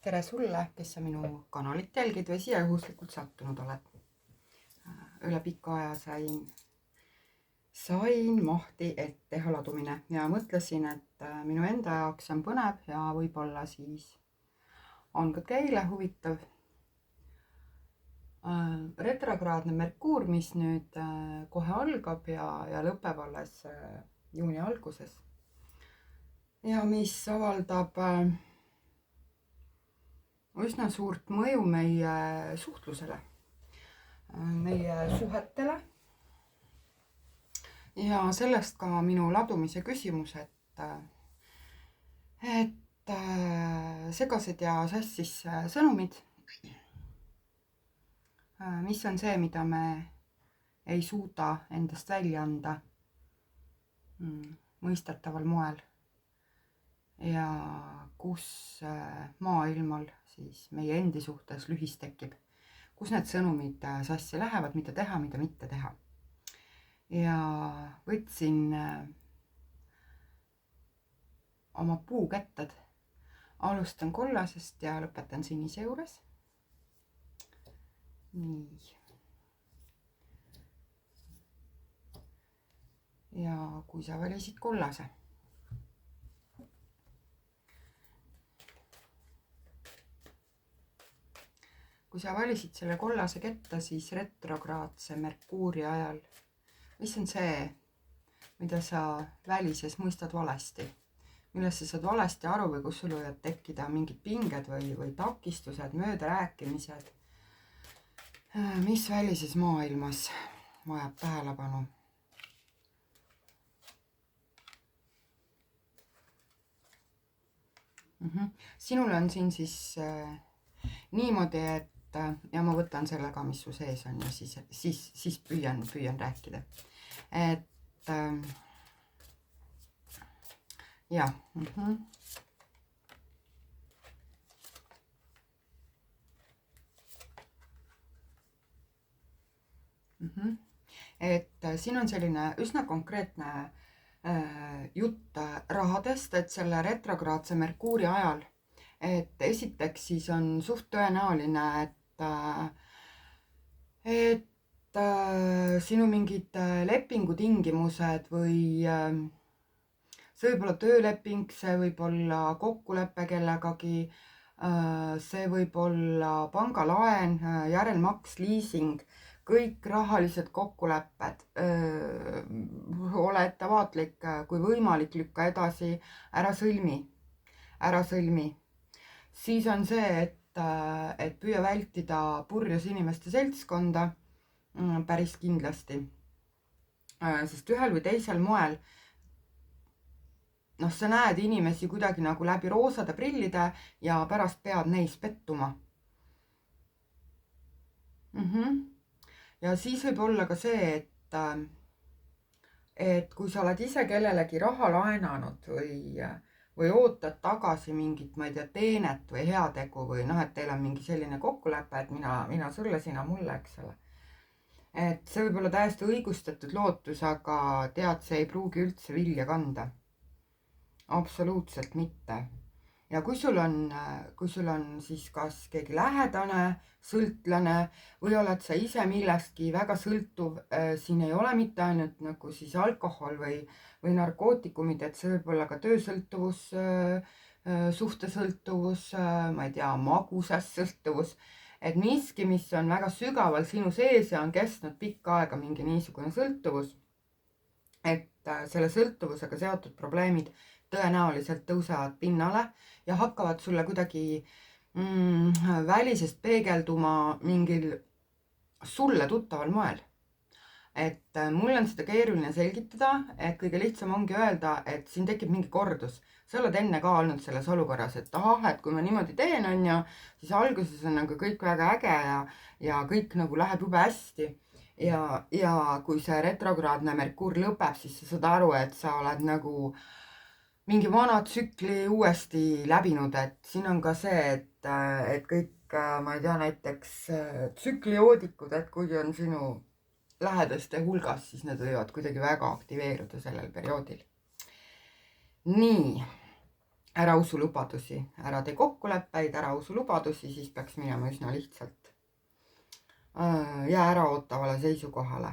tere sulle, kes sa minu kanalit jälgid või siia juhuslikult sattunud oled. Üle pika aja sain mahti, et teha ladumine ja mõtlesin, et minu enda jaoks on põnev ja võib-olla siis on ka teile huvitav. Retrograadne Merkuur, mis nüüd kohe algab ja lõpeb alles juuni alguses ja mis avaldab üsna suurt mõju meie suhtlusele, meie suhetele ja sellest ka minu ladumise küsimus, et segased ja sassis sõnumid, mis on see, mida me ei suuda endast välja anda mõistetaval moel ja kus maailmal siis meie endi suhtes lühis tekib, kus need sõnumid sassi lähevad, mida teha, mida mitte teha. Ja võtsin oma puukätted, alustan kollasest ja lõpetan sinise juures. Nii. Ja kui sa valisid kollase, kui sa valisid selle kollase ketta, siis retrograadse Merkuuri ajal, mis on see, mida sa välises mõistad valesti, millest sa saad valesti aru või kus sul võivad tekkida mingid pinged või takistused, möödarääkimised, mis välises maailmas vajab tähelepanu. Sinul on siin siis niimoodi, et ja ma võtan selle ka, mis su sees on ja siis püüan rääkida. Et jah. Et siin on selline üsna konkreetne jutt rahadest, et selle retrograadse Merkuuri ajal, et esiteks siis on suht tõenäoline, et sinu mingid lepingutingimused või see võib olla tööleping, see võib olla kokkulepe kellegagi, see võib olla pangalaen, järelmaks, liising, kõik rahalised kokkulepped, ole ettevaatlik, kui võimalik, lükka edasi, ära sõlmi. Siis on see, et püüa vältida purjus inimeste seltskonda päris kindlasti. Sest ühel või teisel moel sa näed inimesi kuidagi nagu läbi roosade prillide ja pärast pead neis pettuma. Ja siis võib olla ka see, et kui sa oled ise kellelegi raha laenanud või ootad tagasi mingit, ma ei tea, teenet või heategu või et teil on mingi selline kokkulepe, et mina sulle, sina mulle, eks ole. Et see võib olla täiesti õigustatud lootus, aga tead, see ei pruugi üldse vilja kanda. Absoluutselt mitte. Ja kui sul on siis kas keegi lähedane, sõltlane või oled sa ise millestki väga sõltuv, siin ei ole mitte ainult nagu siis alkohol või narkootikumid, et see võib olla ka töösõltuvus, suhtesõltuvus, ma ei tea, magusas sõltuvus, et miski, mis on väga sügaval sinu sees ja on kestnud pikka aega mingi niisugune sõltuvus, et selle sõltuvusega seotud probleemid tõenäoliselt tõusevad pinnale ja hakkavad sulle kuidagi välisest peegelduma mingil sulle tuttaval moel. Et mul on seda keeruline selgitada, et kõige lihtsam ongi öelda, et siin tekib mingi kordus. Sa oled enne ka olnud selles olukorras, et et kui ma niimoodi teen, siis alguses on nagu kõik väga äge ja kõik nagu läheb jube hästi. Ja kui see retrograadne Merkuur lõpeb, siis sa saad aru, et sa oled nagu mingi vana tsükli uuesti läbinud, et siin on ka see, et kõik, ma ei tea, näiteks tsüklijoodikud, et kui on sinu lähedaste hulgas, siis need võivad kuidagi väga aktiveeruda sellel perioodil. Nii, ära usu lubadusi, ära tee kokkuleppeid, ära usu lubadusi, siis peaks minema üsna lihtsalt. Jää äraootavale seisukohale.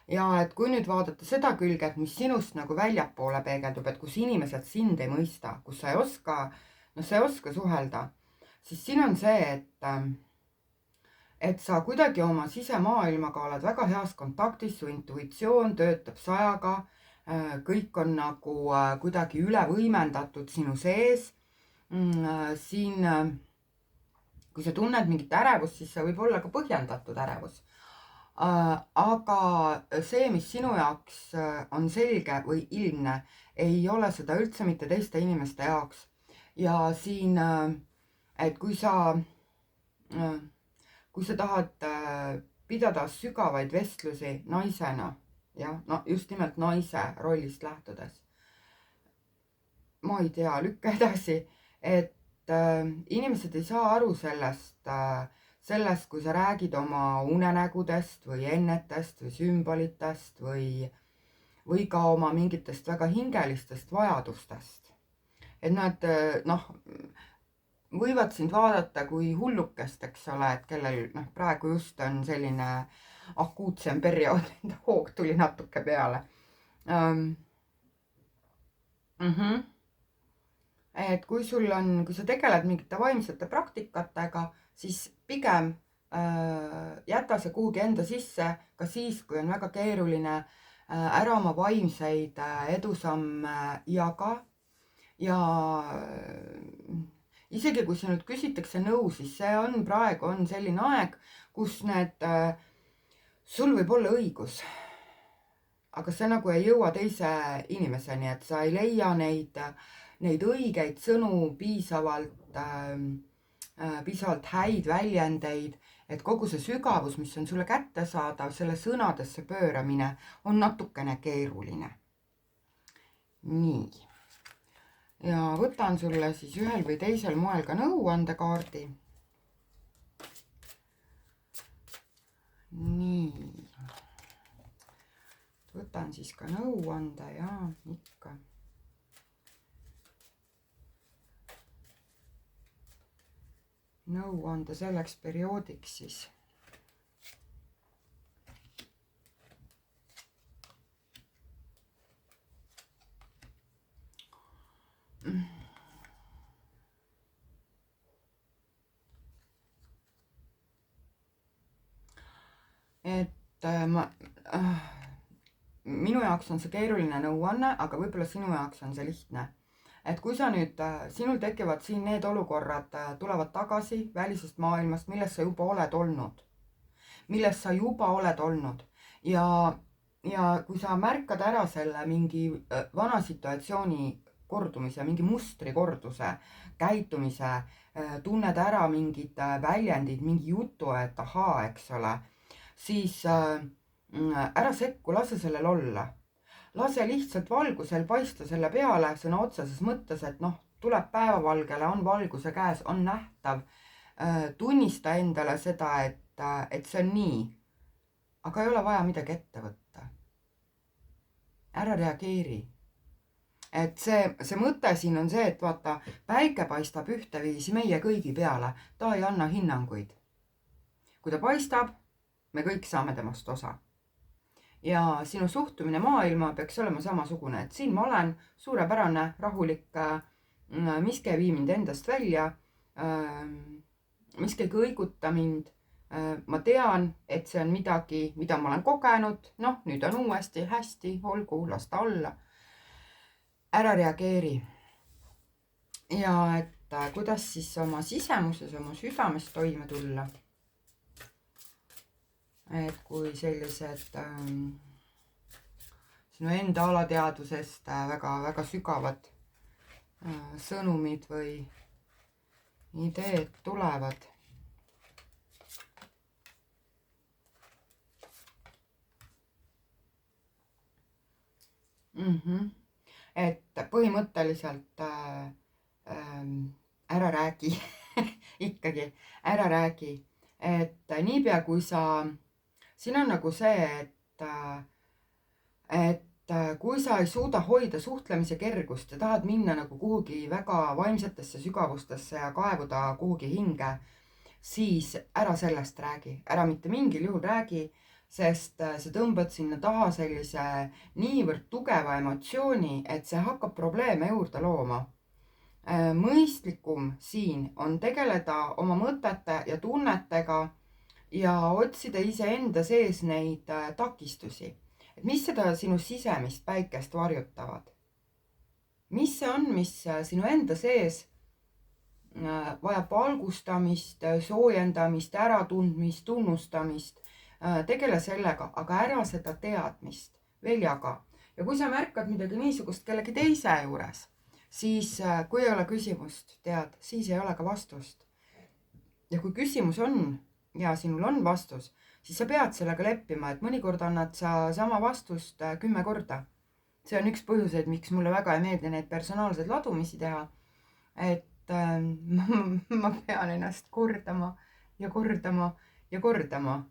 Ja et kui nüüd vaadata seda külge, et mis sinust nagu väljapoole peegeldub, et kus inimesed sind ei mõista, kus sa ei oska suhelda, siis siin on see, et sa kuidagi oma sisemaailmaga oled väga heas kontaktis, su intuitsioon töötab 100-ga, kõik on nagu kuidagi üle võimendatud sinu sees. Siin, kui sa tunned mingit ärevust, siis see võib olla ka põhjendatud ärevus. Aga see, mis sinu jaoks on selge või ilmne, ei ole seda üldse mitte teiste inimeste jaoks. Ja siin, et kui sa tahad pidada sügavaid vestlusi naisena, jah, no just nimelt naise rollist lähtudes, ma ei tea, lükka edasi, et inimesed ei saa aru sellest, kui sa räägid oma unenägudest või ennetest või sümbolitest või ka oma mingitest väga hingelistest vajadustest. Et nad võivad sind vaadata kui hullukest, eks ole, et kellel praegu just on selline akuutsem periood, hoog tuli natuke peale. Et kui sa tegeled mingite vaimsete praktikatega, siis pigem jäta see kuhugi enda sisse, ka siis, kui on väga keeruline, ära oma vaimseid edusamme jaga. Ja isegi kui sinult küsitakse nõu, siis see praegu on selline aeg, kus sul võib olla õigus, aga see nagu ei jõua teise inimeseni, et sa ei leia neid õigeid sõnu, piisavalt häid väljendeid, et kogu see sügavus, mis on sulle kättesaadav, selle sõnadesse pööramine on natukene keeruline. Nii. Ja võtan sulle siis ühel või teisel moel ka nõuandekaardi. Nii. Võtan siis ka nõuande ja ikka. Nõuande selleks perioodiks siis. Et minu jaoks on see keeruline nõuanne, aga võib-olla sinu jaoks on see lihtne. Et kui sa nüüd, sinul tekivad siin need olukorrad, tulevad tagasi välisest maailmast, milles sa juba oled olnud. Ja kui sa märkad ära selle mingi vana situatsiooni kordumise, mingi mustri korduse, käitumise, tunned ära mingid väljendid, mingi jutu, et ahaa, eks ole, siis ära sekku, lase sellel olla. Lase lihtsalt valgusel paista selle peale sõna otseses mõttes, et tuleb päevavalgele, on valguse käes, on nähtav. Tunnista endale seda, et see on nii. Aga ei ole vaja midagi ette võtta. Ära reageeri. Et see mõte siin on see, et vaata, päike paistab ühteviisi meie kõigi peale. Ta ei anna hinnanguid. Kui ta paistab, me kõik saame temast osa. Ja sinu suhtumine maailma peaks olema samasugune, et siin ma olen suurepärane, rahulik, miski ei vii mind endast välja, miski ei kõiguta mind. Ma tean, et see on midagi, mida ma olen kogenud, nüüd on uuesti hästi, olgu, las ta olla. Ära reageeri. Ja et kuidas siis oma sisemuses, oma südames toime tulla. Et kui sellised sinu enda alateadvusest väga, väga sügavad sõnumid või ideed tulevad. Et põhimõtteliselt ära räägi, ikkagi ära räägi, et niipea kui siin on nagu see, et kui sa ei suuda hoida suhtlemise kergust ja tahad minna nagu kuhugi väga vaimsetesse sügavustesse ja kaevuda kuhugi hinge, siis ära sellest räägi, ära mitte mingil juhul räägi, sest sa tõmbad sinna taha sellise niivõrd tugeva emotsiooni, et see hakkab probleeme juurde looma. Mõistlikum siin on tegeleda oma mõtete ja tunnetega ja otsida iseenda sees neid takistusi. Et mis seda sinu sisemist päikest varjutavad? Mis see on, mis sinu enda sees vajab valgustamist, soojendamist, äratundmist, tunnustamist? Tegele sellega, aga ära seda teadmist veel jaga. Ja kui sa märkad midagi niisugust kellegi teise juures, siis kui ei ole küsimust, tead, siis ei ole ka vastust. Ja kui küsimus on ja sinul on vastus, siis sa pead sellega leppima, et mõnikord annad sa sama vastust 10 korda. See on üks põhjuseid, miks mulle väga ei meeldi neid personaalseid ladumisi teha. Et ma pean ennast kordama ja kordama ja kordama.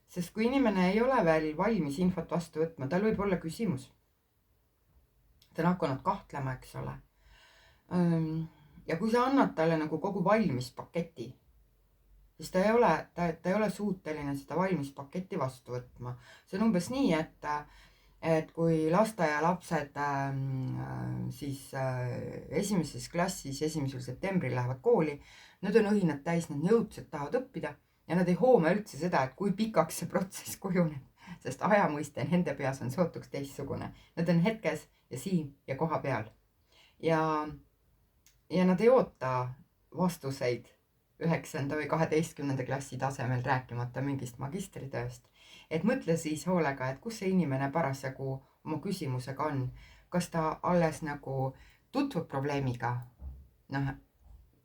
Sest kui inimene ei ole veel valmis infot vastu võtma, tal võib olla küsimus. Ta on hakanud kahtlema, eks ole. Ja kui sa annad talle nagu kogu valmis paketi, siis ta ei ole suuteline seda valmis paketti vastu võtma. See on umbes nii, et kui lasteaialapsed siis esimeses klassis 1. septembril lähevad kooli, nad on õhinad täis, nad jõudselt tahavad õppida ja nad ei hooma üldse seda, et kui pikaks see protsess kujuneb, sest ajamõiste nende peas on sootuks teistsugune. Nad on hetkes ja siin ja koha peal. Ja nad ei oota vastuseid 9. või 12. klassi tasemel, rääkimata mingist magistritööst. Et mõtle siis hoolega, et kus see inimene parasjagu oma küsimusega on. Kas ta alles nagu tutvub probleemiga,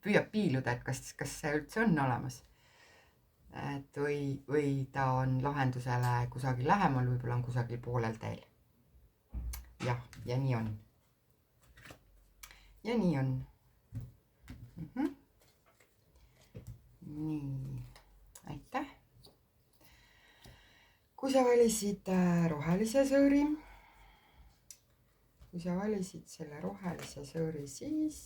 püüab piiluda, et kas see üldse on olemas. Et või ta on lahendusele kusagil lähemal, võib-olla on kusagil poolel teel. Jah, ja nii on. Ja nii on. Nii, aitäh. Kui sa valisid rohelise sõõri, selle rohelise sõõri, siis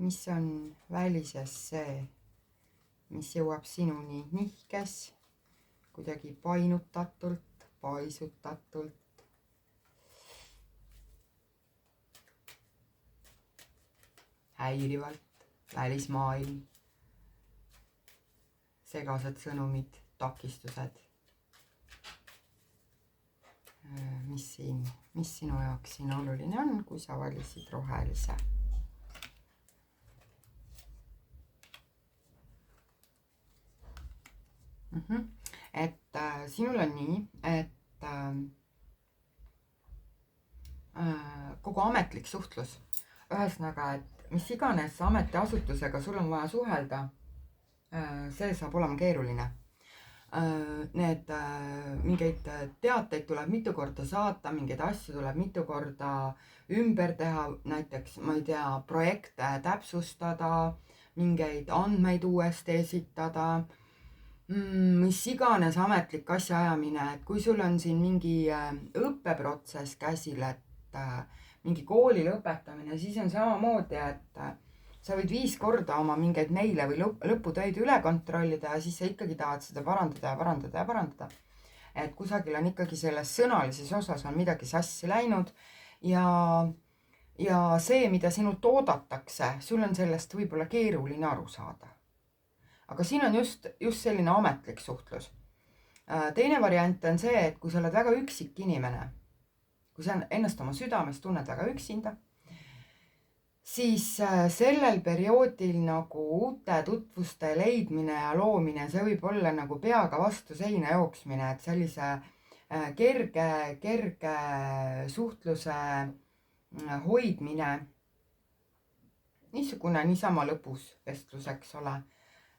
mis on välises see, mis jõuab sinuni nihkes, kuidagi painutatult, paisutatult, häirivalt, välismaailm, segased sõnumid, takistused. Mis sinu jaoks siin oluline on, kui sa valisid rohelise? Et sinul on nii, et kogu ametlik suhtlus, ühesõnaga, et mis iganes ametiasutusega sul on vaja suhelda, see saab olema keeruline. Need mingeid teateid tuleb mitu korda saata, mingeid asju tuleb mitu korda ümber teha, näiteks, ma ei tea, projekte täpsustada, mingeid andmeid uuesti esitada, mis iganes ametlik asjaajamine, et kui sul on siin mingi õppeprotsess käsil, et mingi kooli lõpetamine, siis on samamoodi, et sa võid 5 korda oma mingeid meile või lõputöid üle kontrollida ja siis sa ikkagi tahad seda parandada. Et kusagil on ikkagi selles sõnalises osas on midagi sassi läinud ja see, mida sinult oodatakse, sul on sellest võib-olla keeruline aru saada. Aga siin on just selline ametlik suhtlus. Teine variant on see, et kui sa oled väga üksik inimene, kui sa ennast oma südames tunned väga üksinda, siis sellel perioodil nagu uute tutvuste leidmine ja loomine, see võib olla nagu peaga vastu seina jooksmine, et sellise kerge suhtluse hoidmine, niisugune niisama lõbus vestlus, eks ole,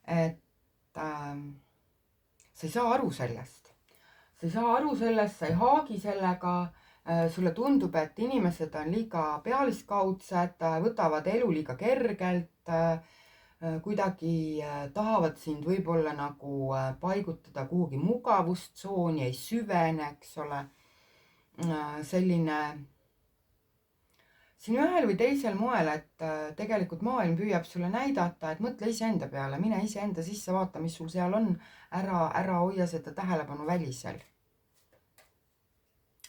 et sa ei saa aru sellest. Sa ei haagi sellega. Sulle tundub, et inimesed on liiga pealiskaudsed, võtavad elu liiga kergelt, kuidagi tahavad sind võib-olla nagu paigutada kuhugi mugavustsooni, ei süvene, eks ole. Selline siin ühel või teisel moel, et tegelikult maailm püüab sulle näidata, et mõtle iseenda peale, mine iseenda sisse, vaata, mis sul seal on, ära hoia seda tähelepanu välisel.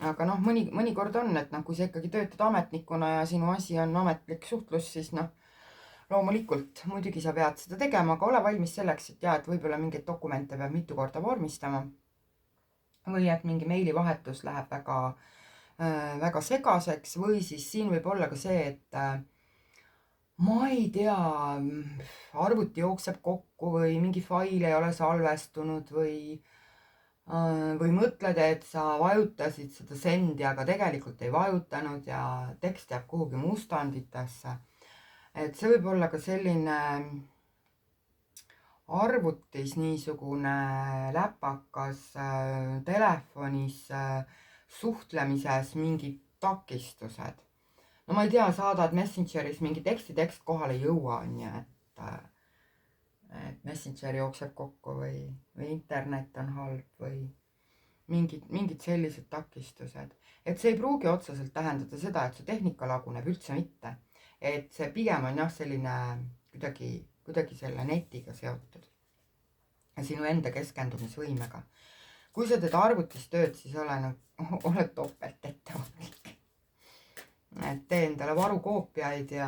Aga noh, mõnikord on, et noh, kui sa ikkagi töötad ametnikuna ja sinu asi on ametlik suhtlus, siis noh, loomulikult muidugi sa pead seda tegema, aga ole valmis selleks, et et võib-olla mingeid dokumente peab mitu korda vormistama või et mingi meilivahetus läheb väga segaseks või siis siin võib olla ka see, et ma ei tea, arvuti jookseb kokku või mingi fail ei ole salvestunud või mõtled, et sa vajutasid seda sendi, aga tegelikult ei vajutanud ja tekst jääb kuhugi mustanditesse. Et see võib olla ka selline arvutis niisugune läpakas, telefonis suhtlemises mingid takistused. No ma ei tea, saadad Messengeris mingi tekst kohale ei jõua, on ju, et Messenger jookseb kokku või internet on halb või mingid sellised takistused. Et see ei pruugi otseselt tähendada seda, et su tehnika laguneb, üldse mitte. Et see pigem on jah selline kuidagi selle netiga seotud ja sinu enda keskendumisvõimega. Kui sa teed arvutis tööd, siis ole topelt ettevaatlik. Et tee endale varukoopiaid ja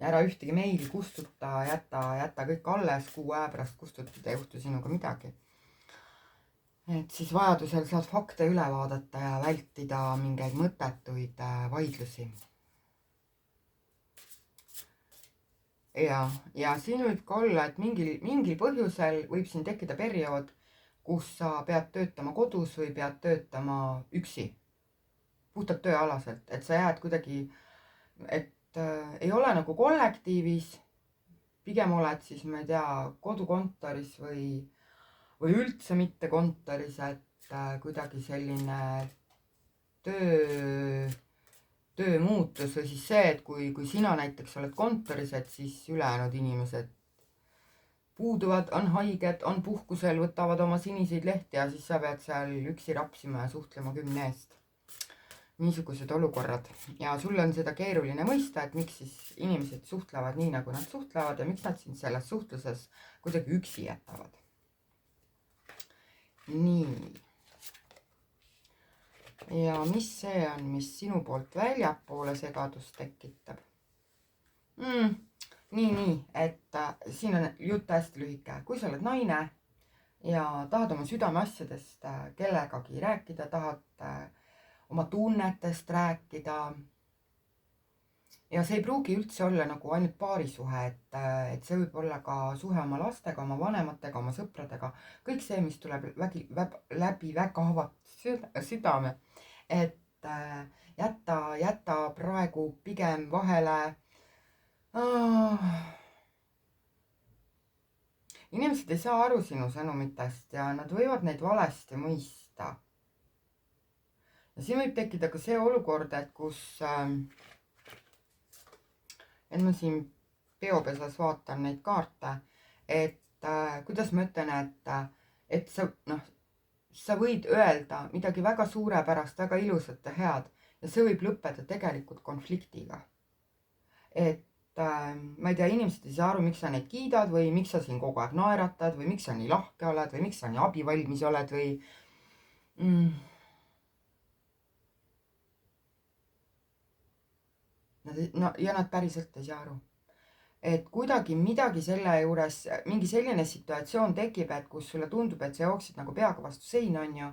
ära ühtegi meili kustuta, jäta kõik alles, kuu aja pärast kustutad, ei juhtu sinuga midagi. Et siis vajadusel saad fakte üle vaadata ja vältida mingeid mõttetuid vaidlusi. Ja siin võib ka olla, et mingil põhjusel võib siin tekkida periood, kus sa pead töötama kodus või pead töötama üksi, puhtalt tööalaselt, et sa jääd kuidagi, et ei ole nagu kollektiivis, pigem oled siis, ma ei tea, kodukontoris või üldse mitte kontoris, et kuidagi selline töö muutus või siis see, et kui sina näiteks oled kontoris, et siis ülejäänud inimesed puuduvad, on haiged, on puhkusel, võtavad oma siniseid lehti ja siis sa pead seal üksi rapsima ja suhtlema 10 eest. Niisugused olukorrad ja sul on seda keeruline mõista, et miks siis inimesed suhtlevad nii, nagu nad suhtlevad ja miks nad siin selles suhtluses kuidagi üksi jätavad. Nii. Ja mis see on, mis sinu poolt väljapoole segadust tekitab? Nii, et siin on jutt hästi lühike. Kui sa oled naine ja tahad oma südameasjadest kellegagi rääkida, tahad oma tunnetest rääkida ja see ei pruugi üldse olla nagu ainult paarisuhe, et see võib olla ka suhe oma lastega, oma vanematega, oma sõpradega, kõik see, mis tuleb läbi väga avatud südame, et jäta praegu pigem vahele. Inimesed ei saa aru sinu sõnumitest ja nad võivad neid valesti mõista. Ja siin võib tekkida ka see olukord, et et ma siin peopesas vaatan neid kaarte, et kuidas ma ütlen, et sa võid öelda midagi väga suurepärast, väga ilusat ja head ja see võib lõppeda tegelikult konfliktiga. Et ma ei tea, inimesed ei saa aru, miks sa neid kiidad või miks sa siin kogu aeg naeratad või miks sa nii lahke oled või miks sa nii abivalmis oled või ja nad päriselt ei saa aru. Et kuidagi midagi selle juures, mingi selline situatsioon tekib, et kus sulle tundub, et sa jooksid nagu peaga vastu seina, on ju,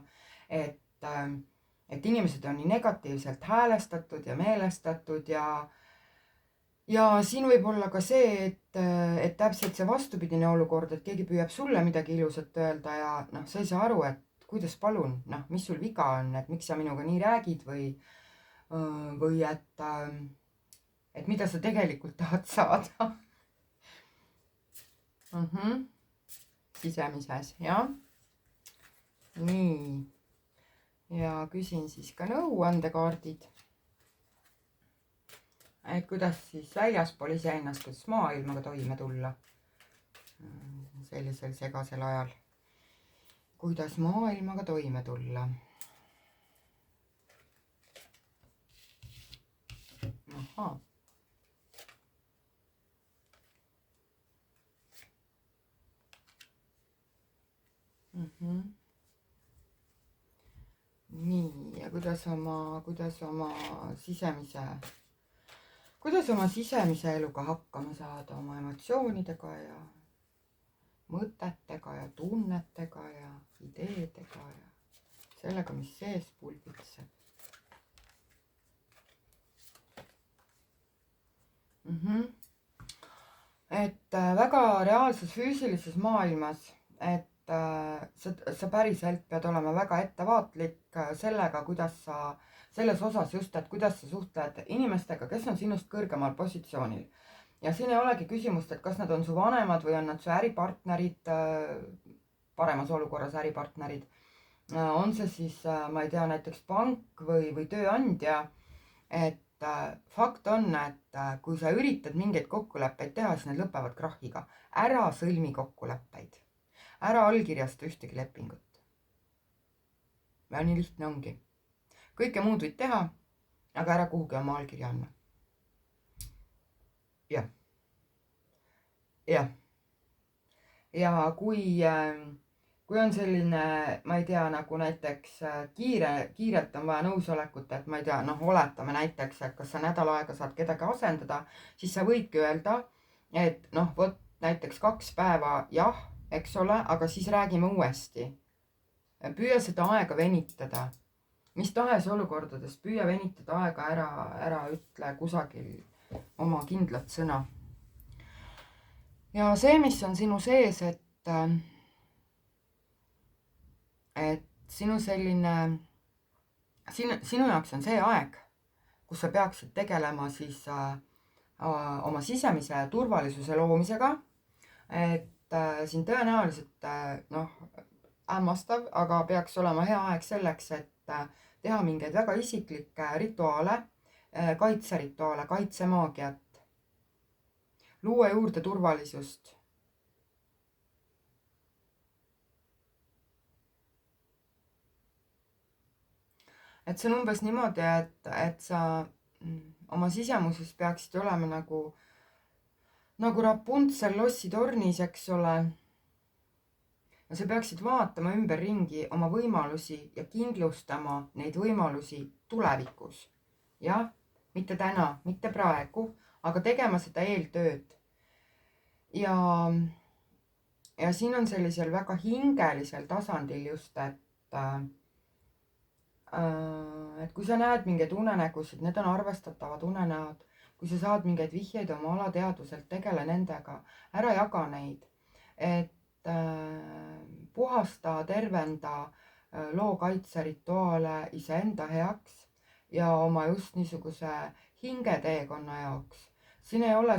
et inimesed on nii negatiivselt häälestatud ja meelestatud ja siin võib olla ka see, et täpselt see vastupidine olukord, et keegi püüab sulle midagi ilusat öelda ja sa ei saa aru, et kuidas palun, mis sul viga on, et miks sa minuga nii räägid või et mida sa tegelikult tahad saada. Sisemises, jah. Nii. Ja küsin siis ka nõuandekaardid. et kuidas siis väljaspool iseennast, kuidas maailmaga toime tulla sellisel segasel ajal. kuidas maailmaga toime tulla. ahhaa. Nii, ja kuidas oma sisemise eluga hakkama saada, oma emotsioonidega ja mõtetega ja tunnetega ja ideedega ja sellega, mis sees pulbitseb. Et väga reaalses füüsilises maailmas, et sa päriselt pead olema väga ettevaatlik sellega, selles osas just, et kuidas sa suhtled inimestega, kes on sinust kõrgemal positsioonil. Ja siin ei olegi küsimust, et kas nad on su vanemad või on nad su äripartnerid, paremas olukorras äripartnerid. On see siis, ma ei tea, näiteks pank või tööandja. Et fakt on, et kui sa üritad mingeid kokkuleppeid teha, siis need lõpevad krahhiga. Ära sõlmi kokkuleppeid. Ära allkirjasta ühtegi lepingut. Ja nii lihtne ongi. Kõike muud võid teha, aga ära kuhugi oma allkirja anna. Jah. Ja kui on selline, ma ei tea, nagu näiteks kiirelt on vaja nõusolekut, et ma ei tea, oletame näiteks, et kas sa nädal aega saad kedagi asendada, siis sa võidki öelda, et võt näiteks 2 päeva jah, eks ole, aga siis räägime uuesti. Püüa seda aega venitada. Mis tahes olukordades püüa venitada aega ära ütle kusagil oma kindlat sõna. Ja see, mis on sinu sees, et sinu jaoks on see aeg, kus sa peaksid tegelema siis oma sisemise turvalisuse loomisega, et siin tõenäoliselt hämmastav, aga peaks olema hea aeg selleks, et teha mingeid väga isiklikke rituaale, kaitserituaale, kaitsemaagiat, luua juurde turvalisust. Et see on umbes niimoodi, et sa oma sisemuses peaksid olema nagu Rapuntsel lossitornis, eks ole. Ja sa peaksid vaatama ümberringi oma võimalusi ja kindlustama neid võimalusi tulevikus. Jah, mitte täna, mitte praegu, aga tegema seda eeltööd. Ja siin on sellisel väga hingelisel tasandil just, et kui sa näed mingeid unenägusid, need on arvestatavad unenäod. Kui sa saad mingeid vihjeid oma alateadvuselt, tegele nendega, ära jaga neid. Et puhasta, tervenda, loo kaitserituaale iseenda heaks ja oma just niisuguse hingeteekonna jaoks. Siin ei ole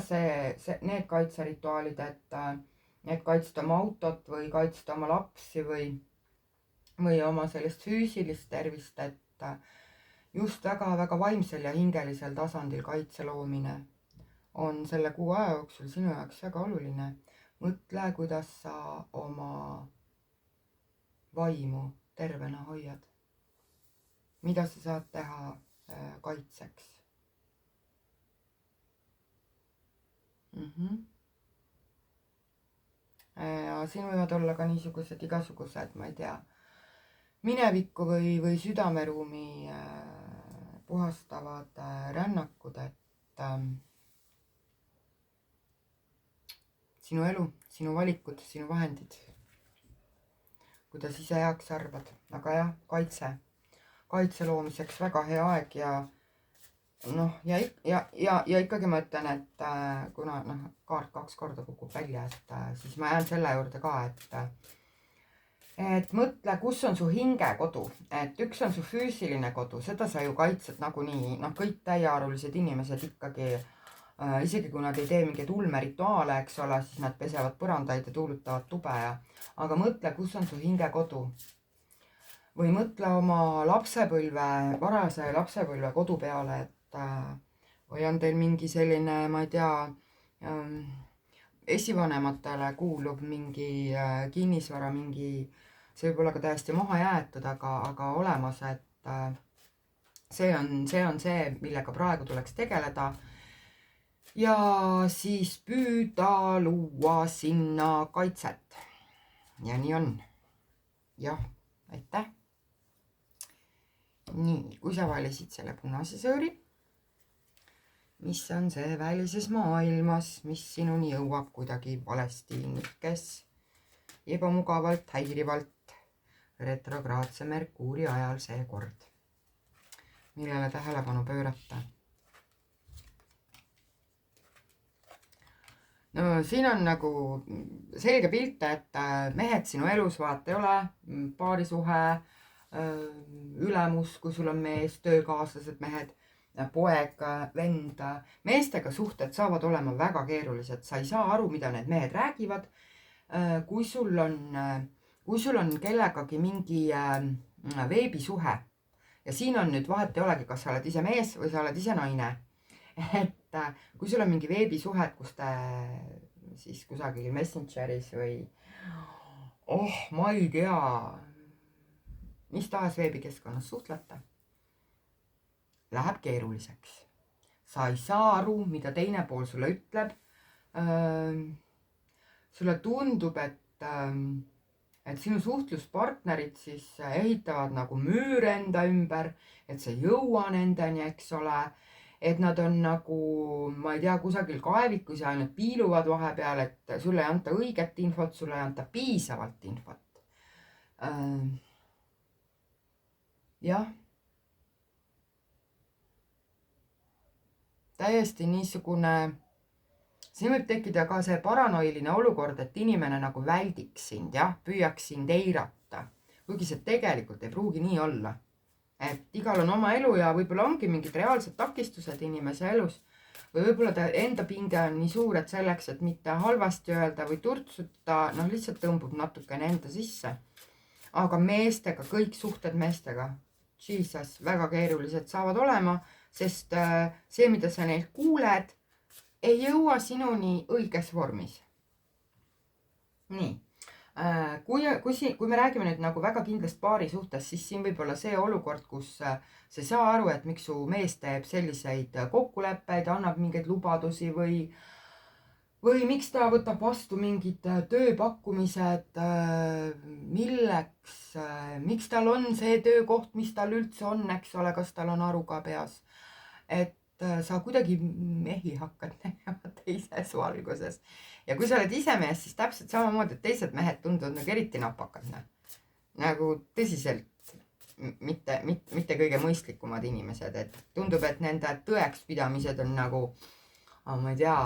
need kaitserituaalid, et kaitsta oma autot või kaitsta oma lapsi või oma sellist füüsilist tervist, et just väga-väga vaimsel ja hingelisel tasandil kaitse loomine on selle kuu aja jooksul sinu jaoks väga oluline. Mõtle, kuidas sa oma vaimu tervena hoiad. Mida sa saad teha kaitseks. Ja siin võivad olla ka niisugused igasugused, ma ei tea, minevikku või südameruumi puhastavad rännakud, et sinu elu, sinu valikud, sinu vahendid, kuidas ise heaks arvad. Aga jah, kaitse loomiseks väga hea aeg ja ikkagi ma ütlen, et kuna kaart 2 korda kukub välja, et siis ma jään selle juurde ka, et mõtle, kus on su hingekodu, et üks on su füüsiline kodu, seda sa ju kaitsed nagunii, kõik täiearulised inimesed ikkagi, isegi kui nad ei tee mingeid ulmerituaale, eks ole, siis nad pesevad põrandaid ja tuulutavad tube aga mõtle, kus on su hingekodu. Või mõtle oma varase lapsepõlve kodu peale, et või on teil mingi selline, ma ei tea, esivanematele kuuluv mingi kinnisvara, see võib olla ka täiesti maha jäetud, aga olemas, et see on see, millega praegu tuleks tegeleda. Ja siis püüda luua sinna kaitset. Ja nii on. Jah, aitäh. Nii, kui sa valisid selle punase sõõri, mis on see välises maailmas, mis sinuni jõuab kuidagi valesti, nikkes, ebamugavalt, häirivalt, retrograadse Merkuuri ajal seekord, millele tähelepanu pöörata. No siin on nagu selge pilt, et mehed sinu elus vaata ei ole, paarisuhe, ülemus, kui sul on mees, töökaaslased, mehed, poeg, vend. Meestega suhted saavad olema väga keerulised, sa ei saa aru, mida need mehed räägivad. Kui sul on kellegagi mingi veebisuhe ja siin on nüüd vahet ei olegi, kas sa oled ise mees või sa oled ise naine. Et kui sul on mingi veebisuhet, kus te siis kusagil Messengeris või ma ei tea, mis tahes veebikeskkonnas suhtlete, läheb keeruliseks. Sa ei saa aru, mida teine pool sulle ütleb. Sulle tundub, et sinu suhtluspartnerid siis ehitavad nagu müüre enda ümber, et sa ei jõua nendeni, eks ole. Et nad on nagu, ma ei tea, kusagil kaevikus ja ainult piiluvad vahepeal, et sulle ei anta õiget infot, sulle ei anta piisavalt infot. Jah. Täiesti niisugune, siin võib tekkida ka see paranoiline olukord, et inimene nagu väldiks sind, jah, püüaks sind eirata, kuigi see tegelikult ei pruugi nii olla. Et igal on oma elu ja võib-olla ongi mingid reaalsed takistused inimese elus või võib-olla ta enda pinge on nii suur, et selleks, et mitte halvasti öelda või turtsuta, lihtsalt tõmbub natukene enda sisse. Aga meestega, kõik suhted meestega, Jesus, väga keerulised saavad olema, sest see, mida sa neilt kuuled, ei jõua sinuni õiges vormis. Nii. Kui me räägime nüüd nagu väga kindlast paari suhtes, siis siin võib olla see olukord, kus sa ei saa aru, et miks su mees teeb selliseid kokkuleppeid, annab mingeid lubadusi või miks ta võtab vastu mingid tööpakkumised, milleks, miks tal on see töökoht, mis tal üldse on, eks ole, kas tal on aru ka peas, et sa kuidagi mehi hakkad nägema teises valguses. Ja kui sa oled ise mees, siis täpselt samamoodi, et teised mehed tunduvad nagu eriti napakad. Nagu tõsiselt mitte kõige mõistlikumad inimesed. Et tundub, et nende tõekspidamised on nagu, ma ei tea,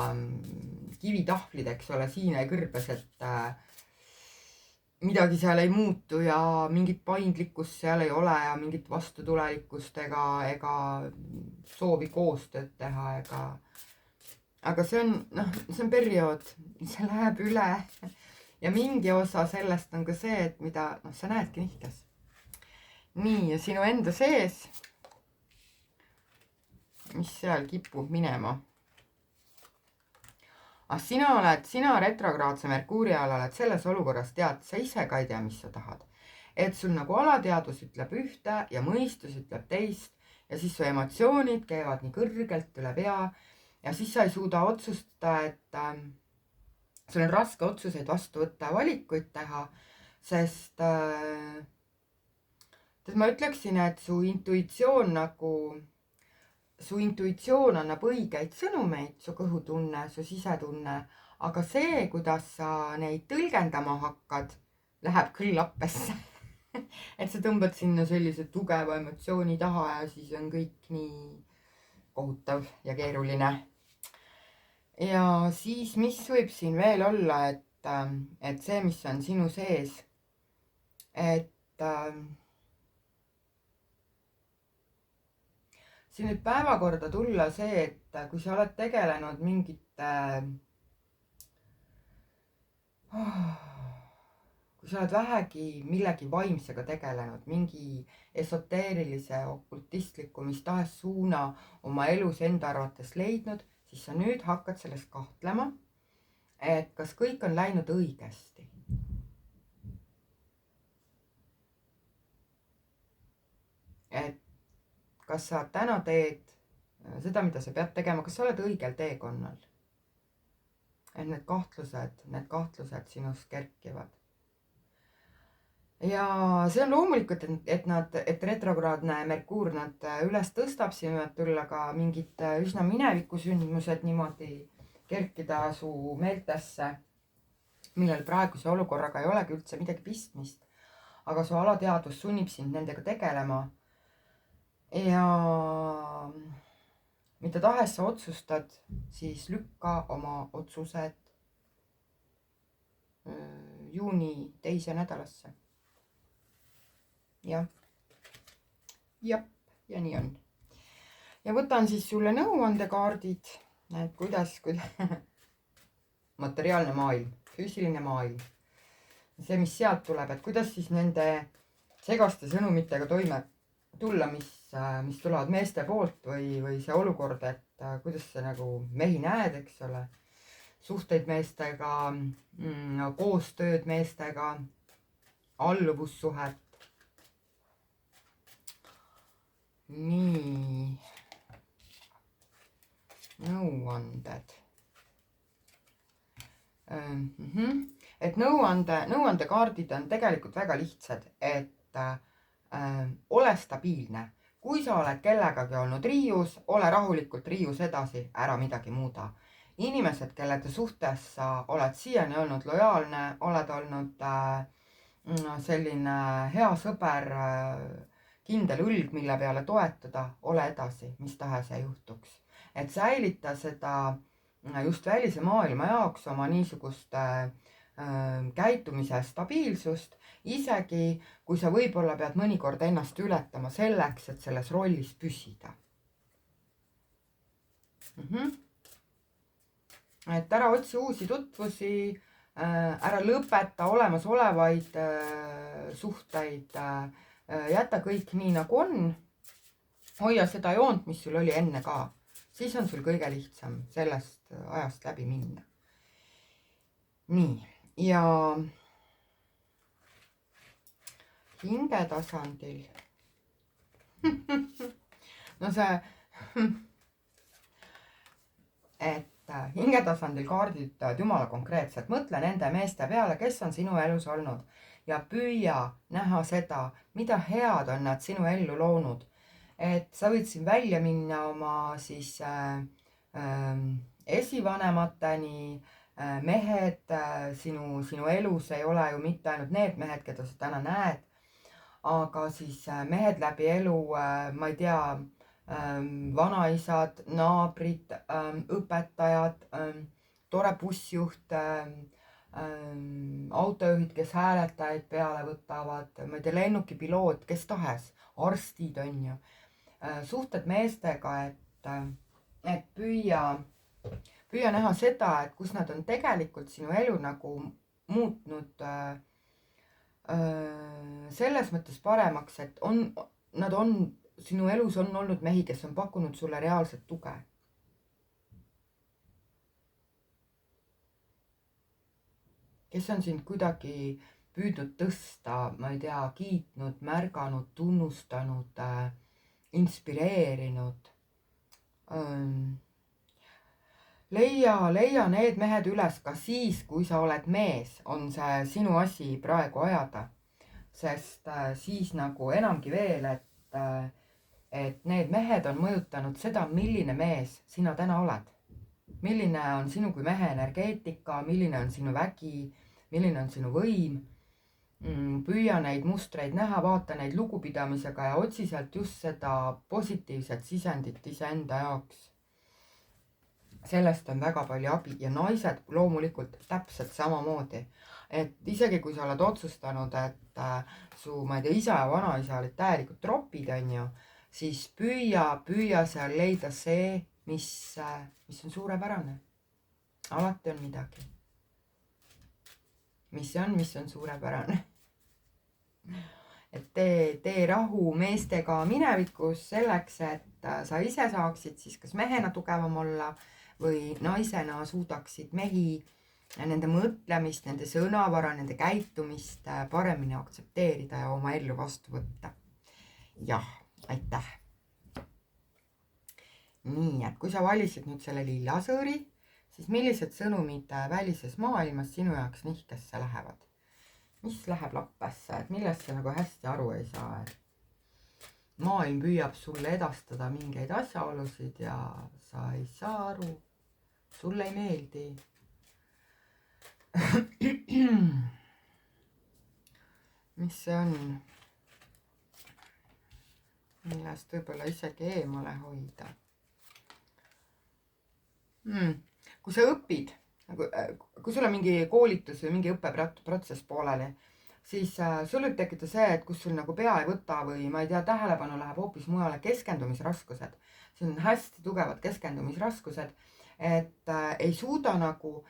kivitahvlid, eks ole, siine kõrbes, et midagi seal ei muutu ja mingit paindlikkust seal ei ole ja mingit vastutulelikkust ega soovi koostööd teha aga see on periood, see läheb üle ja mingi osa sellest on ka see, et mida sa näedki nihkes. Nii, ja sinu enda sees, mis seal kipub minema. Sina retrograadse Merkuuri ajal oled selles olukorras, tead, sa ise ka ei tea, mis sa tahad. Et sul nagu alateadus ütleb ühte ja mõistus ütleb teist ja siis su emotsioonid käivad nii kõrgelt üle pea. Ja siis sa ei suuda otsustada, et sul on raske otsuseid vastu võtta ja valikuid teha, sest ma ütleksin, et su intuitsioon annab õigeid sõnumeid, su kõhutunne, su sisetunne, aga see, kuidas sa neid tõlgendama hakkad, läheb küll lappesse. Et sa tõmbad sinna sellise tugeva emotsiooni taha ja siis on kõik nii kohutav ja keeruline. Ja siis, mis võib siin veel olla, et see, mis on sinu sees, et siin nüüd päevakorda tulla see, et kui sa oled tegelenud mingite kui sa oled vähegi millegi vaimsega tegelenud, mingi esoteerilise, okultistliku, mis tahes suuna oma elus enda arvates leidnud, siis sa nüüd hakkad selles kahtlema, et kas kõik on läinud õigesti. Et kas sa täna teed seda, mida sa pead tegema, kas sa oled õigel teekonnal? Et need kahtlused sinust kerkivad. Ja see on loomulikult, et retrokraadne Merkuur nad üles tõstab, siin võivad tulla ka mingid üsna minevikusündmused niimoodi kerkida su meeltesse, millel praeguse olukorraga ei olegi üldse midagi pistmist, aga su alateadvus sunnib sind nendega tegelema. Ja mida tahes sa otsustad, siis lükka oma otsused juuni teise nädalasse. Jah, ja nii on. Ja võtan siis sulle nõuandekaardid, et kuidas materiaalne maailm, füüsiline maailm, see, mis sealt tuleb, et kuidas siis nende segaste sõnumitega toime tulla, mis tulevad meeste poolt või see olukord, et kuidas sa nagu mehi näed, eks ole, suhteid meestega, koostööd meestega, alluvussuhet. Nii, nõuanded. Et nõuandekaardid on tegelikult väga lihtsad, et ole stabiilne. Kui sa oled kellegagi olnud riius, ole rahulikult riius edasi, ära midagi muuda. Inimesed, kellede suhtes sa oled siiani olnud lojaalne, oled olnud selline hea sõber, kindel õlg, mille peale toetada, ole edasi, mis tahes ei juhtuks. Et säilita seda just välise maailma jaoks oma niisugust käitumise stabiilsust, isegi kui sa võib-olla pead mõnikord ennast ületama selleks, et selles rollis püsida. Et ära otsi uusi tutvusi, ära lõpeta olemasolevaid suhteid, jäta kõik nii nagu on, hoia seda joont, mis sul oli enne ka, siis on sul kõige lihtsam sellest ajast läbi minna. Nii, ja hingetasandil no see et hingetasandil kaardid ütlevad jumala konkreetselt, mõtle nende meeste peale, kes on sinu elus olnud ja püüa näha seda, mida head on nad sinu ellu loonud. Et sa võid siin välja minna oma siis esivanemateni, mehed sinu elus ei ole ju mitte ainult need mehed, keda sa täna näed, aga siis mehed läbi elu, ma ei tea, vanaisad, naabrid, õpetajad, tore bussijuht, autojuhid, kes hääletajaid peale võtavad, ma ei tea, lennukipiloot, kes tahes, arstid on ju, suhted meestega, et püüa näha seda, et kus nad on tegelikult sinu elu nagu muutnud selles mõttes paremaks, et sinu elus on olnud mehi, kes on pakkunud sulle reaalset tuge. Kes on sind kuidagi püüdnud tõsta, ma ei tea, kiitnud, märganud, tunnustanud, inspireerinud. Leia need mehed üles ka siis, kui sa oled mees, on see sinu asi praegu ajada. Sest siis nagu enamgi veel, et need mehed on mõjutanud seda, milline mees sina täna oled. Milline on sinu kui mehe energeetika, milline on sinu vägi, milline on sinu võim. Püüa neid mustreid näha, vaata neid lugupidamisega ja otsi sealt just seda positiivset sisendit iseenda jaoks. Sellest on väga palju abi ja naised loomulikult täpselt samamoodi. Et isegi kui sa oled otsustanud, et su, ma ei tea, isa ja vanaisa olid täielikult tropid, on ju, siis püüa seal leida see, mis on suurepärane. Alati on midagi. mis on suurepärane. Et tee rahu meestega minevikus selleks, et sa ise saaksid siis kas mehena tugevam olla või naisena suudaksid mehi, nende mõtlemist, nende sõnavara, nende käitumist paremini aktsepteerida ja oma ellu vastu võtta. Jah, aitäh. Nii, et kui sa valisid nüüd selle lilla sõõri, siis millised sõnumid välises maailmas sinu jaoks nihkesse lähevad? Mis läheb lappesse, et millest sa nagu hästi aru ei saa, et maailm püüab sulle edastada mingeid asjaolusid ja sa ei saa aru, sulle ei meeldi. Mis see on? Millest võib-olla isegi eemale hoida. Kui sa õpid, kui sul on mingi koolitus või mingi õppeprotsess pooleli, siis sul võib tekkida see, et kus sul nagu pea ei võta või ma ei tea, tähelepanu läheb hoopis mujale, keskendumisraskused. See on hästi tugevad keskendumisraskused, et ei suuda nagu,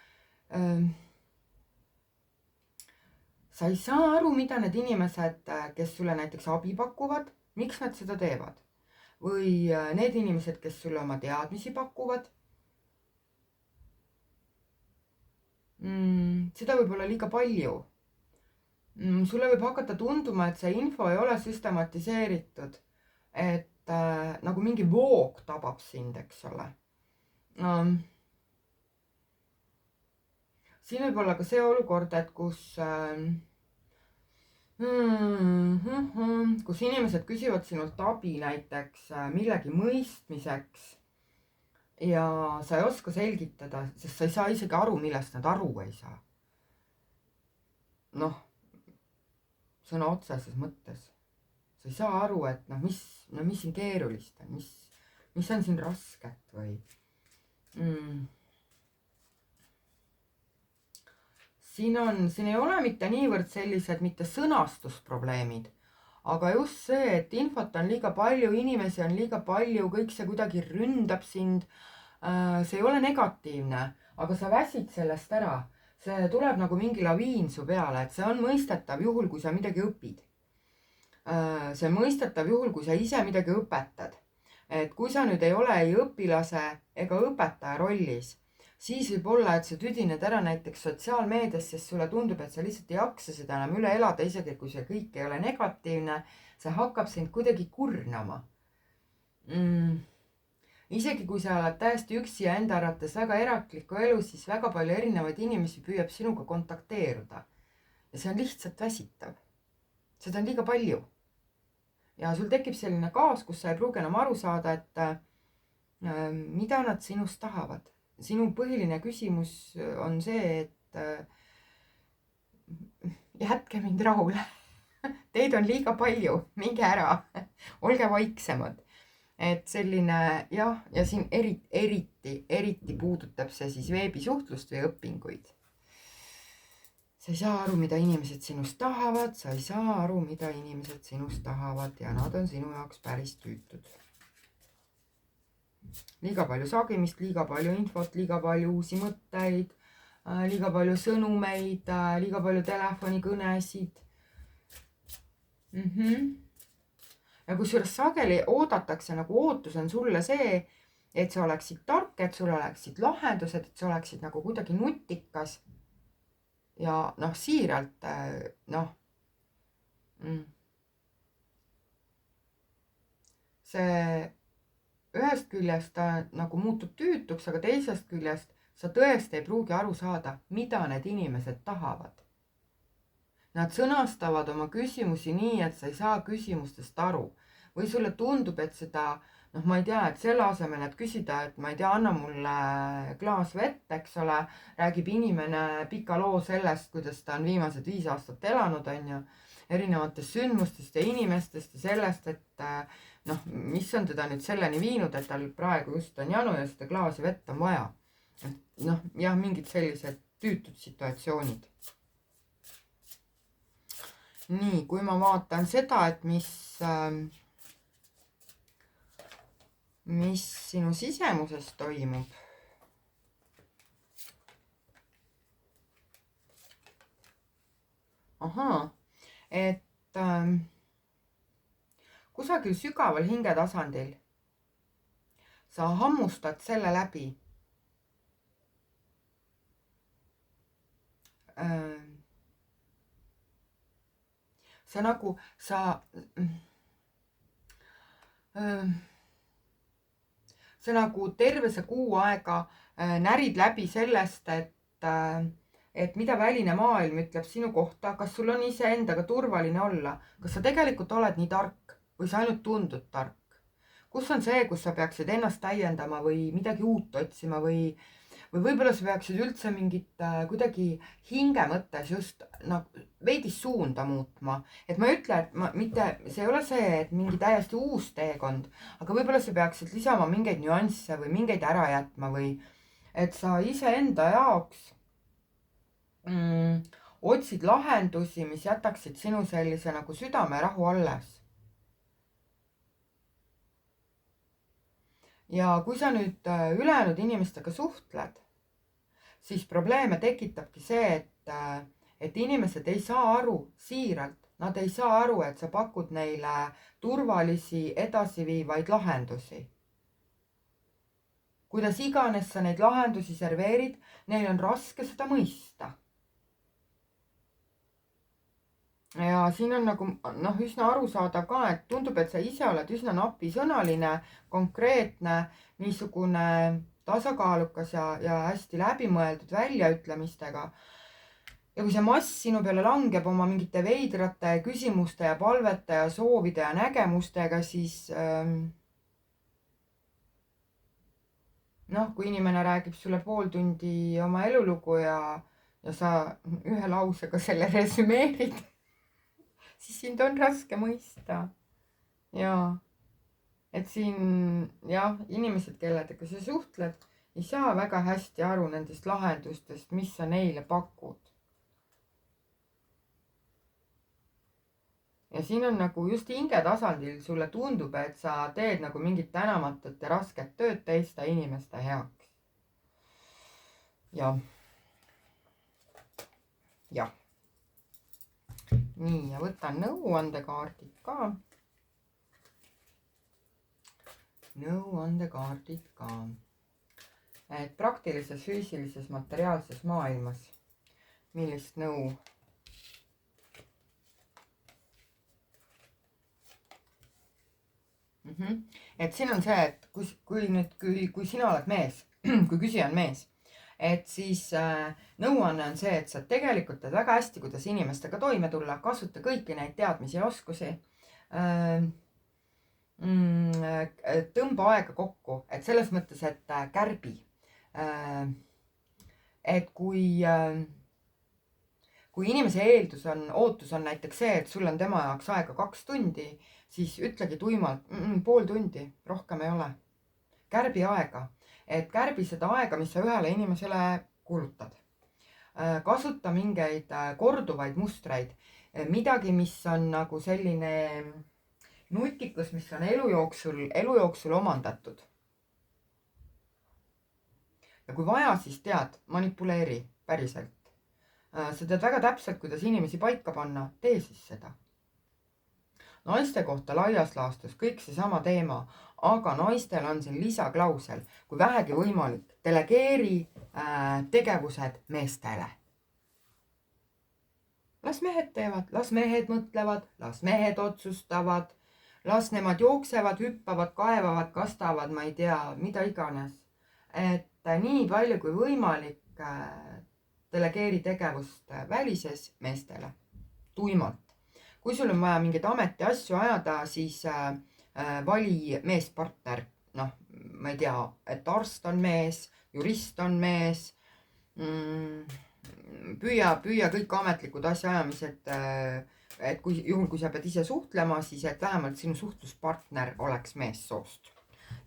sa ei saa aru, mida need inimesed, kes sulle näiteks abi pakuvad, miks nad seda teevad. Või need inimesed, kes sulle oma teadmisi pakuvad, seda võib olla liiga palju. Sulle võib hakata tunduma, et see info ei ole süstematiseeritud, et nagu mingi voog tabab sind, eks ole. Siin võib olla ka see olukord, et kus inimesed küsivad sinult abi näiteks millegi mõistmiseks ja sa ei oska selgitada, sest sa ei saa isegi aru, millest nad aru ei saa. Noh, sõna otseses mõttes. Sa ei saa aru, et mis siin keerulist on, mis on siin rasket või... Siin ei ole mitte niivõrd sellised mitte sõnastusprobleemid, aga just see, et infot on liiga palju, inimesi on liiga palju, kõik see kuidagi ründab sind. See ei ole negatiivne, aga sa väsid sellest ära. See tuleb nagu mingi laviin su peale, et see on mõistetav juhul, kui sa midagi õpid. See on mõistetav juhul, kui sa ise midagi õpetad. Et kui sa nüüd ei ole ei õpilase ega õpetaja rollis, siis võib olla, et sa tüdined ära näiteks sotsiaalmeedias, sest sulle tundub, et sa lihtsalt ei jaksa seda enam üle elada, isegi kui see kõik ei ole negatiivne, see hakkab sind kuidagi kurnama. Isegi kui sa oled täiesti üksi ja enda arvates väga erakliku elu, siis väga palju erinevaid inimesi püüab sinuga kontakteeruda. Ja see on lihtsalt väsitav. Seda on liiga palju. Ja sul tekib selline kaos, kus sa ei pruugi enam aru saada, et mida nad sinust tahavad. Sinu põhiline küsimus on see, et jätke mind rahule. Teid on liiga palju, minge ära, olge vaiksemad. Et selline jah, ja siin eriti puudutab see siis veebisuhtlust või õpinguid. Sa ei saa aru, mida inimesed sinust tahavad, sa ei saa aru, mida inimesed sinust tahavad ja nad on sinu jaoks päris tüütud. Liiga palju sagimist, liiga palju infot, liiga palju uusi mõtteid, liiga palju sõnumeid, liiga palju telefonikõnesid. Ja kusjuures sageli oodatakse, nagu ootus on sulle see, et sa oleksid tark, et sul oleksid lahendused, et sa oleksid nagu kuidagi nutikas. Ja siiralt, see ühest küljest ta nagu muutub tüütuks, aga teisest küljest sa tõesti ei pruugi aru saada, mida need inimesed tahavad. Nad sõnastavad oma küsimusi nii, et sa ei saa küsimustest aru. Või sulle tundub, et seda, ma ei tea, et selle asemel, et küsida, et ma ei tea, anna mulle klaas vett, eks ole, räägib inimene pika loo sellest, kuidas ta on viimased 5 aastat elanud, on ju, erinevatest sündmustest ja inimestest ja sellest, et mis on teda nüüd selleni viinud, et tal praegu just on janu ja seda klaasi vett on vaja. Jah, mingid sellised tüütud situatsioonid. Nii, kui ma vaatan seda, et mis sinu sisemuses toimub. ahaa, et kusagil sügaval hingetasandil sa hammustad selle läbi. See nagu see nagu terve see kuu aega närid läbi sellest, et mida väline maailm ütleb sinu kohta, kas sul on iseendaga turvaline olla, kas sa tegelikult oled nii tark või sa ainult tundud tark. Kus on see, kus sa peaksid ennast täiendama või midagi uut otsima või võib-olla sa peaksid üldse mingit kuidagi hinge mõttes just nagu veidi suunda muutma. Et ma ei ütle, et mitte, see ei ole see, et mingi täiesti uus teekond, aga võib-olla sa peaksid lisama mingeid nüansse või mingeid ära jätma või et sa iseenda jaoks otsid lahendusi, mis jätaksid sinu sellise nagu südamerahu alles. Ja kui sa nüüd ülejäänud inimestega suhtled, siis probleeme tekitabki see, et inimesed ei saa aru siiralt, nad ei saa aru, et sa pakud neile turvalisi edasiviivaid lahendusi. Kuidas iganes sa neid lahendusi serveerid, neil on raske seda mõista. Ja siin on nagu üsna arusaadav ka, et tundub, et sa ise oled üsna napisõnaline, konkreetne, niisugune tasakaalukas ja hästi läbimõeldud väljaütlemistega. Ja kui see mass sinu peale langeb oma mingite veidrate küsimuste ja palvete ja soovide ja nägemustega, siis kui inimene räägib sulle pool tundi oma elulugu ja sa ühe lausega selle resümeerid, siis sind on raske mõista. Jaa. Et siin inimesed, kelledega sa suhtled, ei saa väga hästi aru nendest lahendustest, mis sa neile pakud. Ja siin on nagu just hinge tasandil sulle tundub, et sa teed nagu mingit tänamatut ja rasket tööd teiste inimeste heaks. Jah. Nii, ja võtan nõuandekaardid ka. Nõuandekaardid ka. Et praktilises, füüsilises, materiaalses maailmas, millist nõu Et siin on see, et kui sina oled mees, kui küsija on mees, et siis nõuanne on see, et sa tegelikult teed väga hästi, kuidas inimestega toime tulla, kasuta kõiki neid teadmisi ja oskusi. Tõmba aega kokku, et selles mõttes, et kärbi. Et kui inimese ootus on näiteks see, et sul on tema jaoks aega 2 tundi, siis ütlegi tuimalt, pool tundi, rohkem ei ole. Kärbi aega. Et kärbi seda aega, mis sa ühele inimesele kulutad. Kasuta mingeid korduvaid mustreid. Midagi, mis on nagu selline nutikus, mis on elu jooksul omandatud. Ja kui vaja, siis tead, manipuleeri päriselt. Sa tead väga täpselt, kuidas inimesi paika panna, tee siis seda. Naiste kohta laias laastus kõik seesama teema, aga naistel on siin lisaklausel, kui vähegi võimalik, delegeeri tegevused meestele. Las mehed teevad, las mehed mõtlevad, las mehed otsustavad, las nemad jooksevad, hüppavad, kaevavad, kastavad, ma ei tea, mida iganes. Et nii palju kui võimalik delegeeri tegevust välises meestele, tuimalt. Kui sul on vaja mingeid ameti asju ajada, siis vali meespartner. Ma ei tea, et arst on mees, jurist on mees. Püüa kõik ametlikud asjaajamised, et juhul kui sa pead ise suhtlema, siis et vähemalt sinu suhtluspartner oleks meessoost.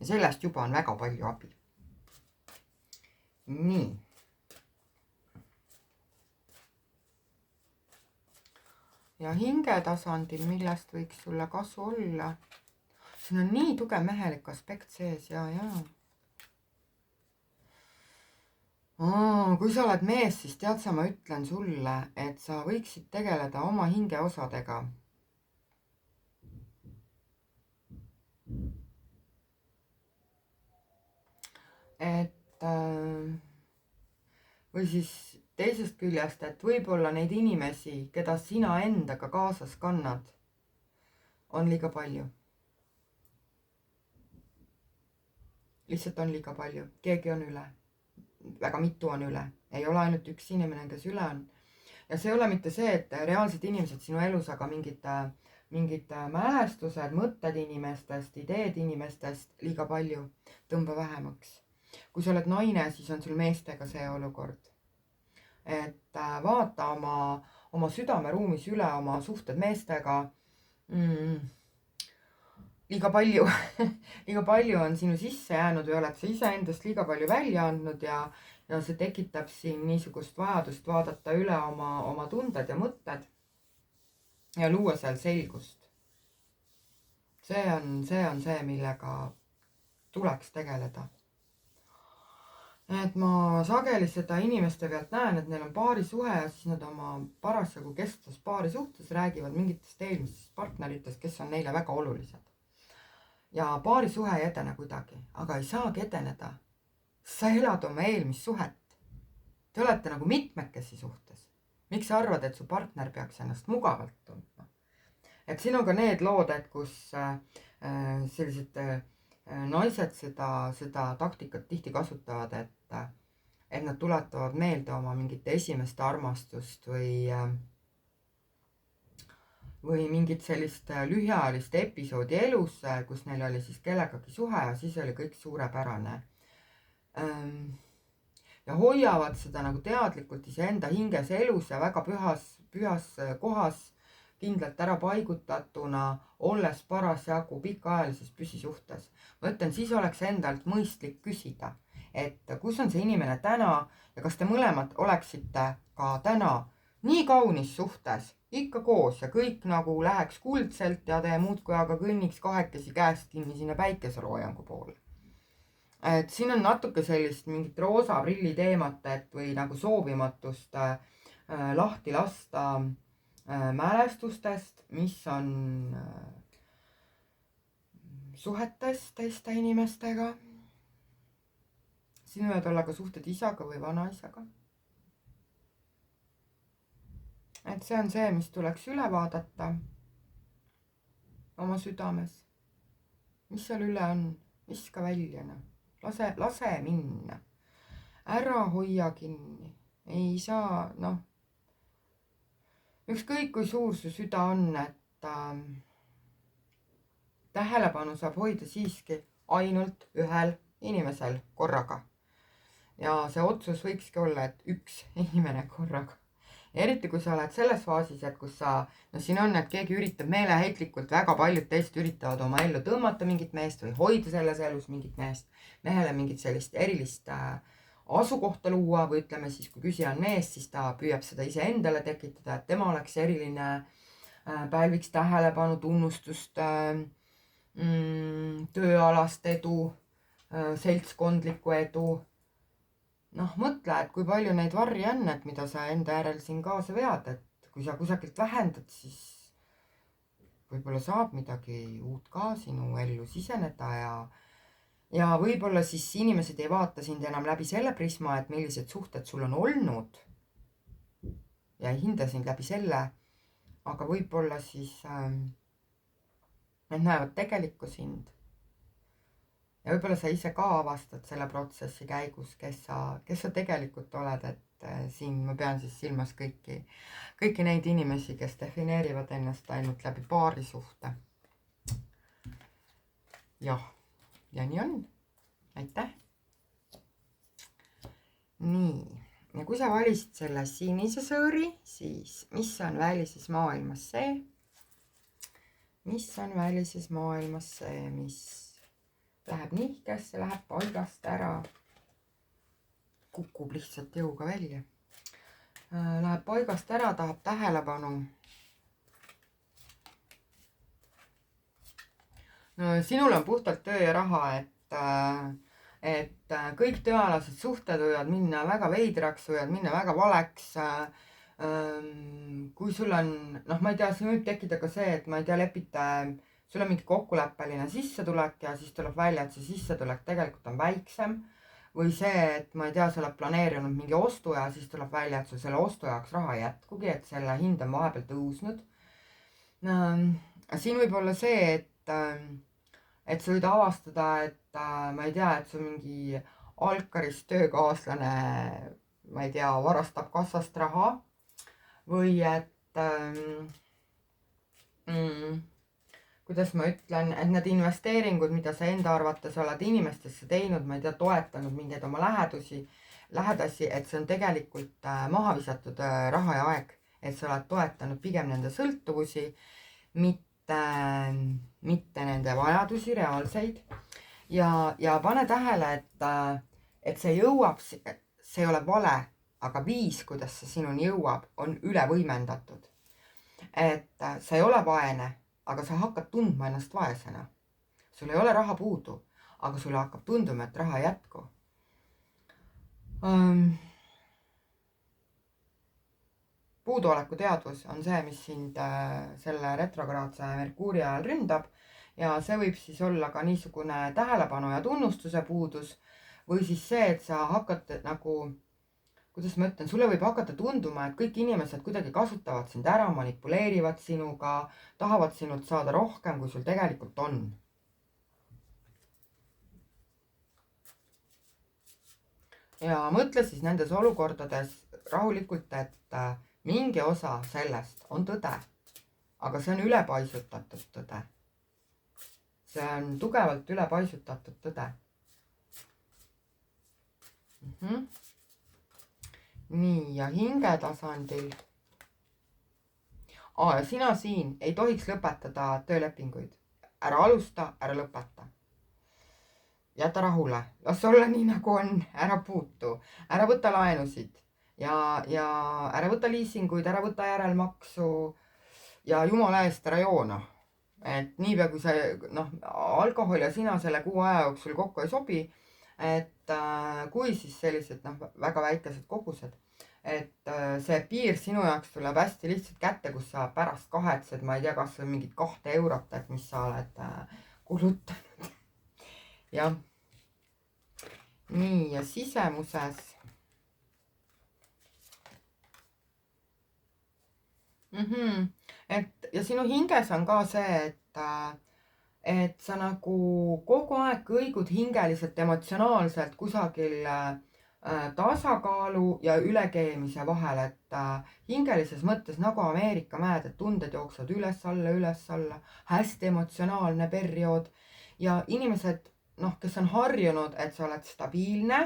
Ja sellest juba on väga palju abi. Nii. Ja hingetasandil, millest võiks sulle kasu olla. Siin on nii tugev mehelik aspekt sees, no kui sa oled mees, siis tead sa, ma ütlen sulle, et sa võiksid tegeleda oma hingeosadega. Et või siis teisest küljest, et võib-olla neid inimesi, keda sina endaga kaasas kannad, on liiga palju. Lihtsalt on liiga palju, keegi on üle, väga mitu on üle, ei ole ainult üks inimene, kes üle on. Ja see ei ole mitte see, et reaalsed inimesed sinu elus, aga mingid mälestused, mõtted inimestest, ideed inimestest liiga palju, tõmba vähemaks. Kui sa oled naine, siis on sul meestega see olukord. Et vaata oma südameruumis üle oma suhted meestega. Liiga palju liiga palju on sinu sisse jäänud või oled sa iseendast liiga palju välja andnud ja see tekitab siin niisugust vajadust vaadata üle oma tunded ja mõtted ja luua seal selgust. See on see, millega tuleks tegeleda. Et ma sageli seda inimeste pealt näen, et neil on paarisuhe ja siis nad oma parasjagu kestvas paarisuhtes räägivad mingitest eelmistest partneritest, kes on neile väga olulised. Ja paarisuhe ei edene kuidagi, aga ei saagi edeneda. Sa elad oma eelmist suhet. Te olete nagu mitmekesi suhtes. Miks sa arvad, et su partner peaks ennast mugavalt tundma? Et siin on ka need lood, et kus sellised naised seda taktikat tihti kasutavad, et nad tuletavad meelde oma mingite esimeste armastust või mingit sellist lühiajalist episoodi elus, kus neil oli siis kellegagi suhe ja siis oli kõik suurepärane. Ja hoiavad seda nagu teadlikult iseenda hinges elus ja väga pühas kohas kindlalt ära paigutatuna, olles parasjagu pikaajalises püsisuhtes. Ma ütlen, siis oleks endalt mõistlik küsida, et kus on see inimene täna ja kas te mõlemad oleksite ka täna nii kaunis suhtes, ikka koos ja kõik nagu läheks kuldselt ja te muudkui aga kõnniks kahekesi käest kinni sinna päikeseloojangu poole. Et siin on natuke sellist mingit roosa prilli teemat, et või nagu soovimatust lahti lasta mälestustest, mis on suhetes teiste inimestega. Siin võivad olla ka suhted isaga või vanaisaga. Et see on see, mis tuleks üle vaadata oma südames. Mis seal üle on? Viska välja, no. Lase minna. Ära hoia kinni. Ei saa, noh. Ükskõik kui suur su süda on, et tähelepanu saab hoida siiski ainult ühel inimesel korraga. Ja see otsus võikski olla, et üks inimene korraga. Eriti kui sa oled selles faasis, et kus siin on, et keegi üritab meeleheitlikult, väga paljud teist üritavad oma ellu tõmmata mingit meest või hoida selles elus mingit meest, mehele mingit sellist erilist asukohta luua või ütleme siis, kui küsija on mees, siis ta püüab seda ise endale tekitada, et tema oleks eriline, pälviks tähelepanu, tunnustust, tööalast edu, seltskondlikku edu. Mõtle, et kui palju neid varri on, et mida sa enda järel siin kaasa vead, et kui sa kusagilt vähendad, siis võib-olla saab midagi uut ka sinu ellu siseneda ja võib-olla siis inimesed ei vaata sind enam läbi selle prisma, et millised suhted sul on olnud ja ei hinda sind läbi selle, aga võib-olla siis nad näevad tegelikku sind. Ja võib-olla sa ise ka avastad selle protsessi käigus, kes sa tegelikult oled, et siin ma pean siis silmas kõiki neid inimesi, kes defineerivad ennast ainult läbi paarisuhte. Jah, ja nii on. Aitäh! Nii, ja kui sa valisid selle sinise sõõri, siis mis on välises maailmas see? Mis on välises maailmas see, mis läheb nihkesse, läheb paigast ära, kukub lihtsalt jõuga välja. Läheb paigast ära, tahab tähelepanu. No, sinul on puhtalt töö ja raha, et kõik tööalased suhted võivad minna väga veidraks, võivad minna väga valeks. Kui sul on, noh, ma ei tea, siin võib tekkida ka see, et ma ei tea, sul on mingi kokkuleppeline sissetulek ja siis tuleb välja, et see sissetulek tegelikult on väiksem. Või see, et ma ei tea, sa oled planeerinud mingi ostu ja siis tuleb välja, et sul selle ostu jaoks raha ei jätkugi, et selle hind on vahepeal tõusnud. Siin võib olla see, et sa võid avastada, et ma ei tea, et sul mingi alkarist töökaaslane, ma ei tea, varastab kassast raha või et kuidas ma ütlen, et need investeeringud, mida sa enda arvates oled inimestesse teinud, ma ei tea, toetanud mingeid oma lähedasi, et see on tegelikult maha visatud raha ja aeg, et sa oled toetanud pigem nende sõltuvusi, mitte nende vajadusi reaalseid. Ja pane tähele, et see jõuab, see ei ole vale, aga viis, kuidas see sinuni jõuab, on üle võimendatud. Et sa ei ole vaene, aga sa hakkad tundma ennast vaesena. Sul ei ole raha puudu, aga sulle hakkab tunduma, et raha ei jätku. Puuduoleku teadvus on see, mis sind selle retrokraadse Merkuuri ajal ründab ja see võib siis olla ka niisugune tähelepanu ja tunnustuse puudus või siis see, et sa hakkad nagu, kuidas ma ütlen, sulle võib hakata tunduma, et kõik inimesed kuidagi kasutavad sind ära, manipuleerivad sinuga, tahavad sinult saada rohkem, kui sul tegelikult on. Ja mõtle siis nendes olukordades rahulikult, et mingi osa sellest on tõde, aga see on ülepaisutatud tõde. See on tugevalt ülepaisutatud tõde. Nii, ja hingetasandil. Ja sina siin ei tohiks lõpetada töölepinguid. Ära alusta, ära lõpeta. Jäta rahule, las olla nii nagu on, ära puutu, ära võta laenusid ja ära võta liisinguid, ära võta järelmaksu ja jumala eest ära joona. Et niipea kui see, alkohol ja sina selle kuu aja jooksul kokku ei sobi, et kui siis sellised väga väikesed kogused, et see piir sinu jaoks tuleb hästi lihtsalt kätte, kus sa pärast kahetsed, ma ei tea, kas on mingid 2 eurot, et mis sa oled kulutanud. Jah. Nii, ja sisemuses. Et ja sinu hinges on ka see, et sa nagu kogu aeg kõigud hingeliselt, emotsionaalselt kusagil tasakaalu ja ülekeemise vahel, et hingelises mõttes nagu Ameerika mäed, et tunded jooksevad üles-alla, hästi emotsionaalne periood ja inimesed, kes on harjunud, et sa oled stabiilne,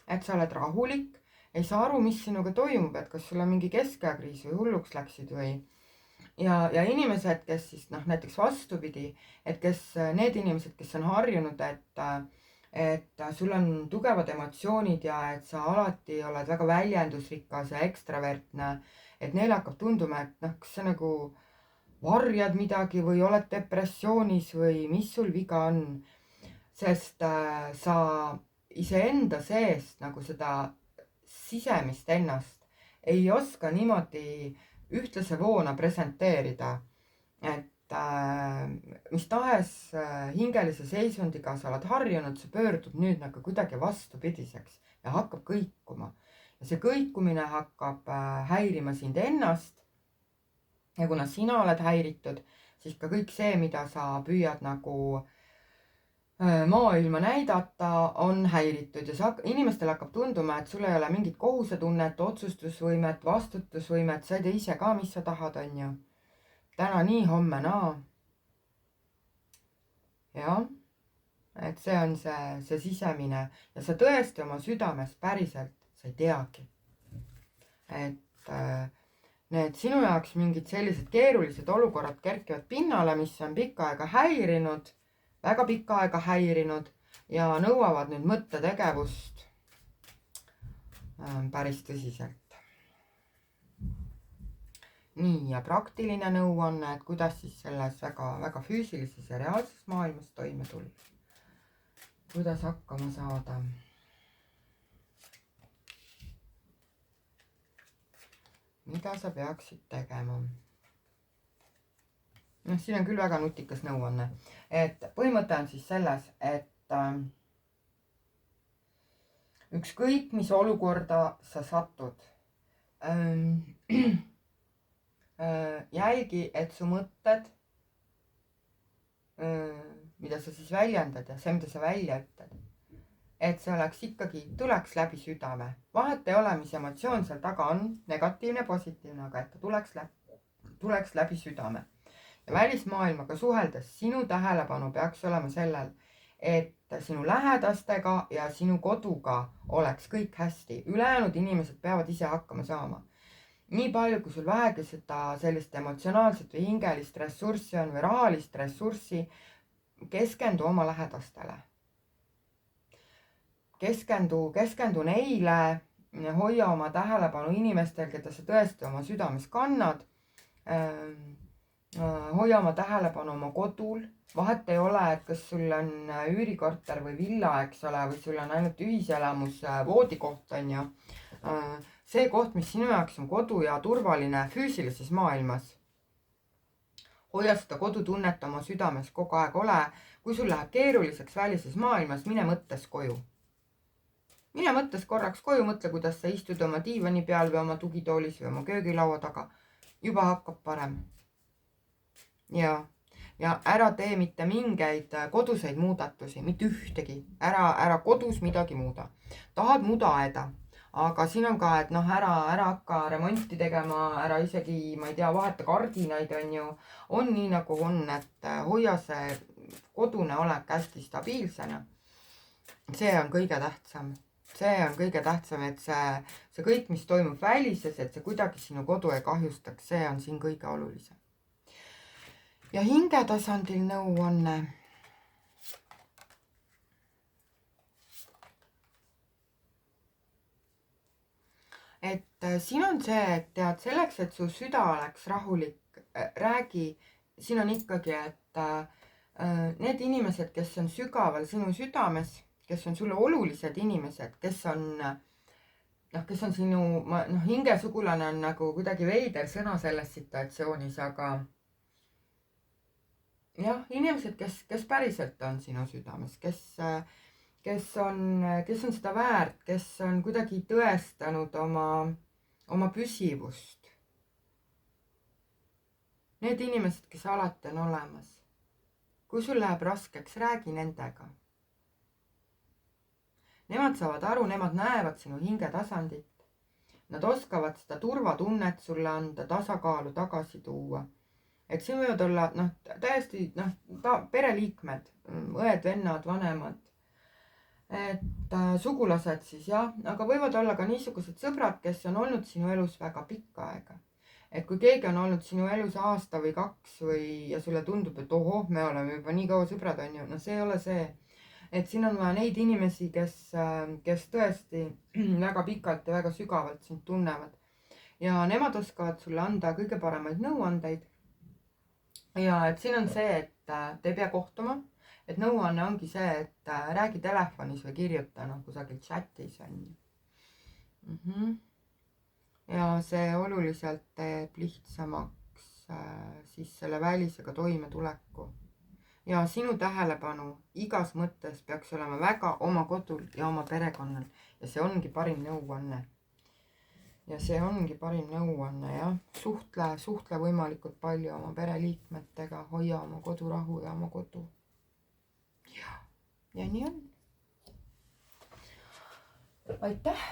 et sa oled rahulik, ei saa aru, mis sinuga toimub, et kas sul on mingi keskeakriis või hulluks läksid või ja inimesed, kes siis näiteks vastupidi, et need inimesed, kes on harjunud, et sul on tugevad emotsioonid ja et sa alati oled väga väljendusrikas ja ekstravertne, et neil hakkab tunduma, et kas sa nagu varjad midagi või oled depressioonis või mis sul viga on, sest sa iseenda seest nagu seda sisemist ennast ei oska niimoodi ühtlase voona presenteerida, et mis tahes hingelise seisundiga sa oled harjunud, see pöördub nüüd nagu kuidagi vastupidiseks ja hakkab kõikuma. Ja see kõikumine hakkab häirima sind ennast. Ja kuna sina oled häiritud, siis ka kõik see, mida sa püüad nagu maailma näidata, on häiritud ja inimestel hakkab tunduma, et sul ei ole mingit kohusetunnet, otsustusvõimet, vastutusvõimet, sa ei tea ise ka, mis sa tahad, on ju. Täna nii, homme naa. Jah, et see on see sisemine ja sa tõesti oma südames päriselt, sa ei teagi. Et need sinu jaoks mingid sellised keerulised olukorrad kerkivad pinnale, mis on pikka aega häirinud, väga pikka aega häirinud ja nõuavad nüüd mõttetegevust päris tõsiselt. Nii, ja praktiline nõuanne, et kuidas siis selles väga, väga füüsilises ja reaalses maailmas toime tulla. kuidas hakkama saada. Mida sa peaksid tegema? Noh, siin on küll väga nutikas nõuanne. Et põhimõte on siis selles, et ükskõik, mis olukorda sa satud, jälgi, et su mõtted, mida sa siis väljendad ja see, mida sa välja ütled, et see oleks ikkagi, tuleks läbi südame. Vahet ei ole, mis emotsioon seal taga on, negatiivne, positiivne, aga et ta tuleks läbi südame. Ja välismaailmaga suheldes sinu tähelepanu peaks olema sellel, et sinu lähedastega ja sinu koduga oleks kõik hästi. Ülejäänud inimesed peavad ise hakkama saama. Nii palju, kui sul vähegi seda sellist emotsionaalset või hingelist ressurssi on või rahalist ressurssi, keskendu oma lähedastele. Keskendu neile, hoia oma tähelepanu inimestel, keda sa tõesti oma südames kannad. Hoia oma tähelepanu oma kodul. Vahet ei ole, et kas sul on üürikorter või villa, eks ole, või sul on ainult ühiselamus, voodikoht on ju. See koht, mis sinu jaoks on kodu ja turvaline füüsilises maailmas. Hoia seda kodutunnet oma südames kogu aeg ole. Kui sul läheb keeruliseks välises maailmas, mine mõttes koju. Mine mõttes korraks koju, mõtle, kuidas sa istud oma diivani peal või oma tugitoolis või oma köögilaua taga. Juba hakkab parem. Ja ära tee mitte mingeid koduseid muudatusi, mitte ühtegi. Ära kodus midagi muuda. Tahad muuda aeda. Aga siin on ka, et ära hakka remonti tegema, ära isegi, ma ei tea, vaheta kardinaid on ju. On nii nagu on, et hoia see kodune olek hästi stabiilsena. See on kõige tähtsam. See on kõige tähtsam, et see kõik, mis toimub välises, et see kuidagi sinu kodu ei kahjustaks. See on siin kõige olulisem. Ja hingetasandil nõuanne. Et siin on see, et tead, selleks, et su süda oleks rahulik, räägi, siin on ikkagi, et need inimesed, kes on sügaval sinu südames, kes on sulle olulised inimesed, kes on sinu, hingesugulane on nagu kuidagi veider sõna selles situatsioonis, aga jah, inimesed, kes päriselt on sinu südames, kes on seda väärt, kes on kuidagi tõestanud oma püsivust. Need inimesed, kes alati on olemas. Kui sul läheb raskeks, räägi nendega. Nemad saavad aru, nemad näevad sinu hingetasandit. Nad oskavad seda turvatunnet sulle anda, tasakaalu tagasi tuua. Et siin võivad olla täiesti pereliikmed, õed, vennad, vanemad. Et sugulased siis jah, aga võivad olla ka niisugused sõbrad, kes on olnud sinu elus väga pikka aega. Et kui keegi on olnud sinu elus aasta või 2 ja sulle tundub, et ohoh, me oleme juba nii kaua sõbrad on ju, see ei ole see. Et siin on vaja neid inimesi, kes tõesti väga pikalt ja väga sügavalt sind tunnevad. Ja nemad oskavad sulle anda kõige paremaid nõuandeid. Ja et siin on see, et te ei pea kohtuma, et nõuanne ongi see, et räägi telefonis või kirjuta kusagil chatis on. Ja see oluliselt teeb lihtsamaks siis selle välisega toimetuleku. Ja sinu tähelepanu igas mõttes peaks olema väga oma kodul ja oma perekonnal. Ja see ongi parim nõuanne. Jah. Suhtle võimalikult palju oma pereliikmetega, hoia oma kodurahu ja oma kodu. Ja nii on. Aitäh!